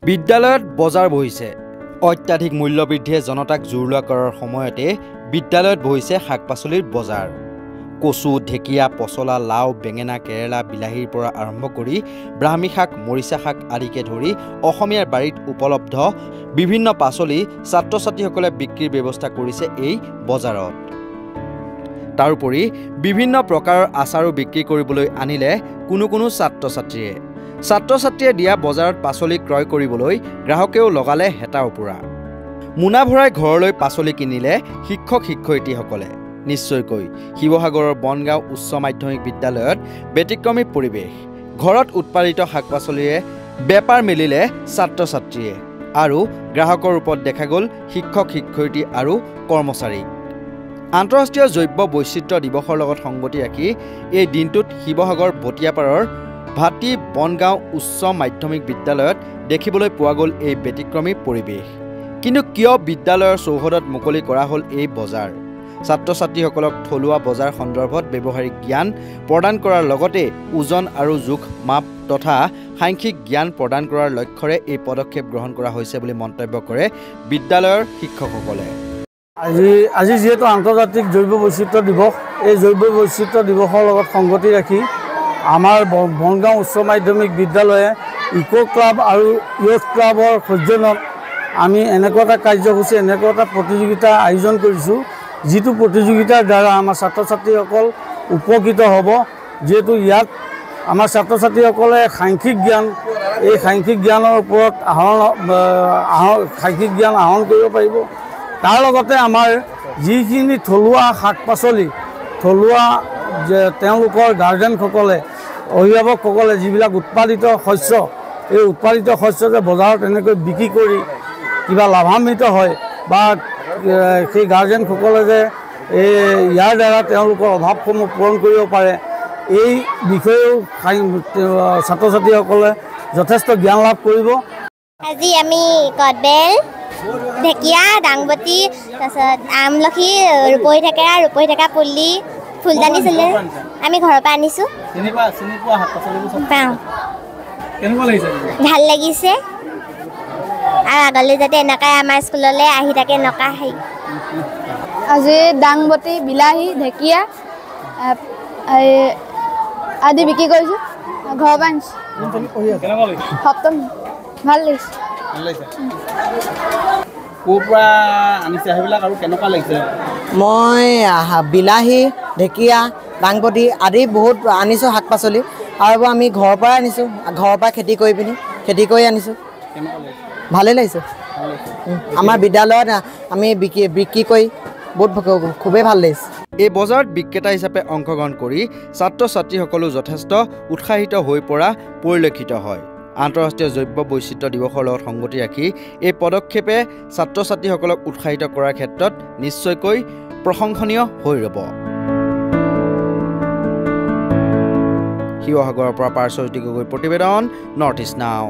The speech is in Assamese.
বিদ্যালয়ত বজাৰ বহিছে। অত্যাধিক মূল্যবৃদ্ধিয়ে জনতাক জুৰুলা কৰাৰ সময়তে বিদ্যালয়ত বহিছে শাক-পাচলিৰ বজাৰ। কচু, ঢেকীয়া, পচলা, লাও, বেঙেনা, কেৰেলা, বিলাহীৰ পৰা আৰম্ভ কৰি ব্ৰাহ্মী শাক, মৰিচা শাক আদিকে ধৰি অসমীয়াৰ বাৰীত উপলব্ধ বিভিন্ন পাচলি ছাত্ৰ-ছাত্ৰীসকলে বিক্ৰীৰ ব্যৱস্থা কৰিছে এই বজাৰত। তাৰোপৰি বিভিন্ন প্ৰকাৰৰ আচাৰো বিক্ৰী কৰিবলৈ আনিলে কোনো ছাত্ৰ-ছাত্ৰীয়ে। ছাত্ৰ-ছাত্ৰীয়ে দিয়া বজাৰত পাচলি ক্ৰয় কৰিবলৈ গ্ৰাহকেও লগালে হেতা ওপৰা। মোনা ভৰাই ঘৰলৈ পাচলি কিনিলে শিক্ষক-শিক্ষয়িত্ৰীসকলে। নিশ্চয়কৈ শিৱসাগৰৰ বনগাঁও উচ্চ মাধ্যমিক বিদ্যালয়ত ব্যতিক্ৰমী পৰিৱেশ। ঘৰত উৎপাদিত শাক-পাচলিৰে বেপাৰ মেলিলে ছাত্ৰ-ছাত্ৰীয়ে আৰু গ্ৰাহকৰ ৰূপত দেখা গ'ল শিক্ষক-শিক্ষয়িত্ৰী আৰু কৰ্মচাৰী। আন্তঃৰাষ্ট্ৰীয় জৈৱ বৈচিত্ৰ্য দিৱসৰ লগত সংগতি ৰাখি এই দিনটোত শিৱসাগৰ ভটিয়াপাৰৰ ভাটি বনগাঁও উচ্চ মাধ্যমিক বিদ্যালয়ত দেখিবলৈ পোৱা গ'ল এই ব্যতিক্ৰমী পৰিৱেশ। কিন্তু কিয় বিদ্যালয়ৰ চৌহদত মুকলি কৰা হ'ল এই বজাৰ? ছাত্ৰ-ছাত্ৰীসকলক থলুৱা বজাৰ সন্দৰ্ভত ব্যৱহাৰিক জ্ঞান প্ৰদান কৰাৰ লগতে ওজন আৰু জোখ মাপ তথা সাংখ্যিক জ্ঞান প্ৰদান কৰাৰ লক্ষ্যৰে এই পদক্ষেপ গ্ৰহণ কৰা হৈছে বুলি মন্তব্য কৰে বিদ্যালয়ৰ শিক্ষকসকলে। আজি যেহেতু আন্তৰ্জাতিক জৈৱ বৈচিত্ৰ্য দিৱস, এই জৈৱ বৈচিত্ৰ্য দিৱসৰ লগত সংগতি ৰাখি আমাৰ বনগাঁও উচ্চ মাধ্যমিক বিদ্যালয়ে ইকো ক্লাব আৰু ইয়থ ক্লাবৰ সৌজন্যত আমি এনেকুৱা এটা কাৰ্যসূচী, এনেকুৱা এটা প্ৰতিযোগিতা আয়োজন কৰিছোঁ, যিটো প্ৰতিযোগিতাৰ দ্বাৰা আমাৰ ছাত্ৰ-ছাত্ৰীসকল উপকৃত হ'ব। যিহেতু ইয়াত আমাৰ ছাত্ৰ-ছাত্ৰীসকলে সাংখ্যিক জ্ঞান, এই সাংখ্যিক জ্ঞানৰ ওপৰত সাংখ্যিক জ্ঞান আহৰণ কৰিব পাৰিব। তাৰ লগতে আমাৰ যিখিনি থলুৱা শাক-পাচলি, থলুৱা তেওঁলোকৰ গাৰ্জেনসকলে, অভিভাৱকসকলে যিবিলাক উৎপাদিত শস্য, এই উৎপাদিত শস্য যে বজাৰত এনেকৈ বিক্ৰী কৰি কিবা লাভান্বিত হয় বা সেই গাৰ্জেনসকলে যে ইয়াৰ দ্বাৰা তেওঁলোকৰ অভাৱসমূহ পূৰণ কৰিব পাৰে, এই বিষয়েও ছাত্ৰ-ছাত্ৰীসকলে যথেষ্ট জ্ঞান লাভ কৰিব। আজি আমি কদবেল, ঢেকীয়া, দাংবটি, তাৰপিছত আমলখি, ৰূপহী থেকেৰা পুলি, ফুলদানি চুলি আমি ঘৰৰ পৰা আনিছোঁ। ভাল লাগিছে আৰু আগলৈ যাতে এনেকৈ আমাৰ স্কুললৈ আহি থাকে এনেকুৱা হেৰি। আজি দাংবটি, বিলাহী, ঢেকীয়া আদি বিক্ৰী কৰিছোঁ, ঘৰৰ পৰা আনিছোঁ। সপ্তম ভাল লাগিছে। মই বিলাহী, ঢেকীয়া, দাংবটি আদি বহুত আনিছোঁ শাক-পাচলি, আৰু আমি ঘৰৰ পৰাই আনিছোঁ, ঘৰৰ পৰা খেতি কৰি আনিছোঁ। ভালেই লাগিছে। আমাৰ বিদ্যালয়ত আমি বিক্ৰী কৰি বহুত খুবেই ভাল লাগিছে। এই বজাৰত বিক্ৰেতা হিচাপে অংশগ্ৰহণ কৰি ছাত্ৰ-ছাত্ৰীসকলো যথেষ্ট উৎসাহিত হৈ পৰা পৰিলক্ষিত হয়। আন্তঃৰাষ্ট্ৰীয় জৈৱ বৈচিত্ৰ্য দিৱসৰ লগত সংগতি ৰাখি এই পদক্ষেপে ছাত্ৰ-ছাত্ৰীসকলক উৎসাহিত কৰাৰ ক্ষেত্ৰত নিশ্চয়কৈ প্ৰশংসনীয় হৈ ৰ'ব। শিৱসাগৰৰ পৰা পাৰ্শ্বজ্যোতি গগৈ প্ৰতিবেদন, নৰ্থ ইষ্ট নাও।